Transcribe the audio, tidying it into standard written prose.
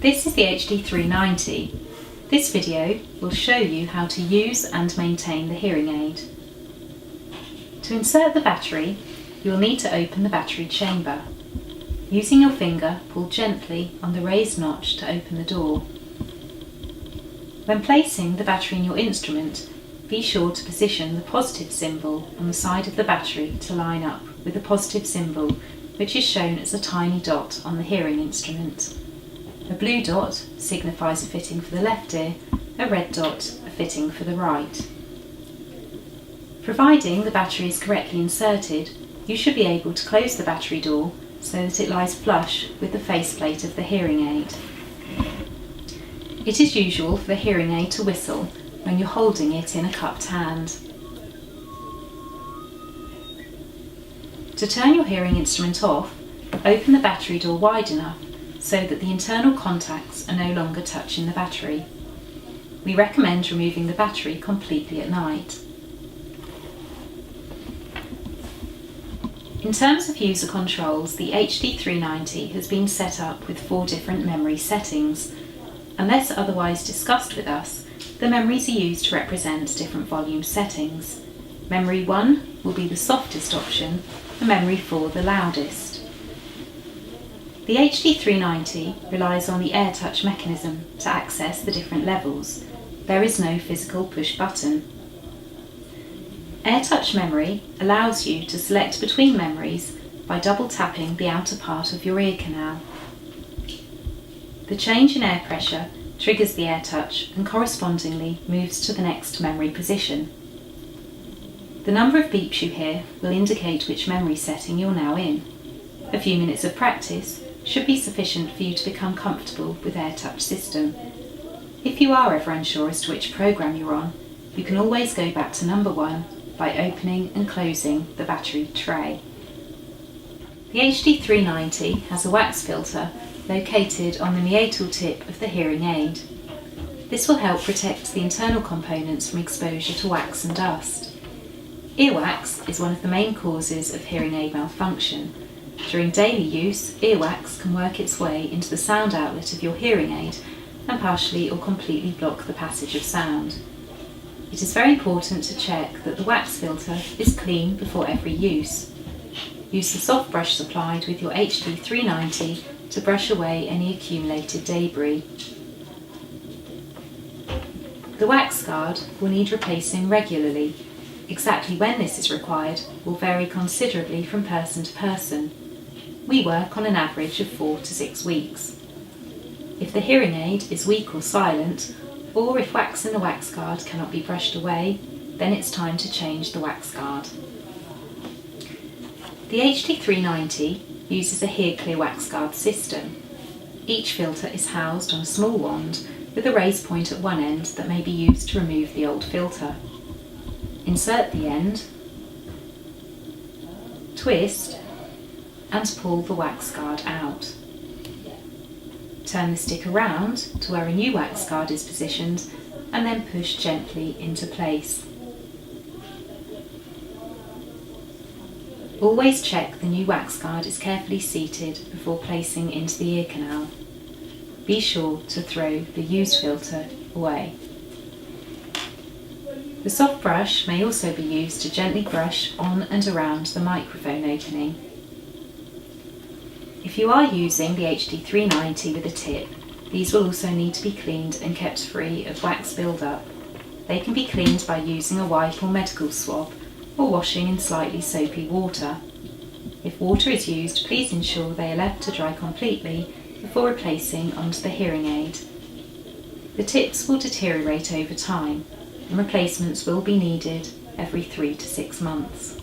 This is the HD390. This video will show you how to use and maintain the hearing aid. To insert the battery, you will need to open the battery chamber. Using your finger, pull gently on the raised notch to open the door. When placing the battery in your instrument, be sure to position the positive symbol on the side of the battery to line up with the positive symbol, which is shown as a tiny dot on the hearing instrument. A blue dot signifies a fitting for the left ear, a red dot a fitting for the right. Providing the battery is correctly inserted, you should be able to close the battery door so that it lies flush with the faceplate of the hearing aid. It is usual for the hearing aid to whistle when you're holding it in a cupped hand. To turn your hearing instrument off, open the battery door wide enough so that the internal contacts are no longer touching the battery. We recommend removing the battery completely at night. In terms of user controls, the HD390 has been set up with 4 different memory settings. Unless otherwise discussed with us, the memories are used to represent different volume settings. Memory 1 will be the softest option, and Memory 4 the loudest. The HD390 relies on the AirTouch mechanism to access the different levels. There is no physical push button. AirTouch memory allows you to select between memories by double tapping the outer part of your ear canal. The change in air pressure triggers the AirTouch and correspondingly moves to the next memory position. The number of beeps you hear will indicate which memory setting you're now in. A few minutes of practice should be sufficient for you to become comfortable with AirTouch system. If you are ever unsure as to which program you're on, you can always go back to number 1 by opening and closing the battery tray. The HD390 has a wax filter located on the meatal tip of the hearing aid. This will help protect the internal components from exposure to wax and dust. Earwax is one of the main causes of hearing aid malfunction. During daily use, earwax can work its way into the sound outlet of your hearing aid and partially or completely block the passage of sound. It is very important to check that the wax filter is clean before every use. Use the soft brush supplied with your HD390 to brush away any accumulated debris. The wax guard will need replacing regularly. Exactly when this is required will vary considerably from person to person. We work on an average of 4 to 6 weeks. If the hearing aid is weak or silent, or if wax in the wax guard cannot be brushed away, then it's time to change the wax guard. The HD390 uses a Hear Clear wax guard system. Each filter is housed on a small wand with a raised point at one end that may be used to remove the old filter. Insert the end, twist, and pull the wax guard out. Turn the stick around to where a new wax guard is positioned and then push gently into place. Always check the new wax guard is carefully seated before placing into the ear canal. Be sure to throw the used filter away. The soft brush may also be used to gently brush on and around the microphone opening. If you are using the HD390 with a tip, these will also need to be cleaned and kept free of wax build-up. They can be cleaned by using a wipe or medical swab or washing in slightly soapy water. If water is used, please ensure they are left to dry completely before replacing onto the hearing aid. The tips will deteriorate over time and replacements will be needed every 3 to 6 months.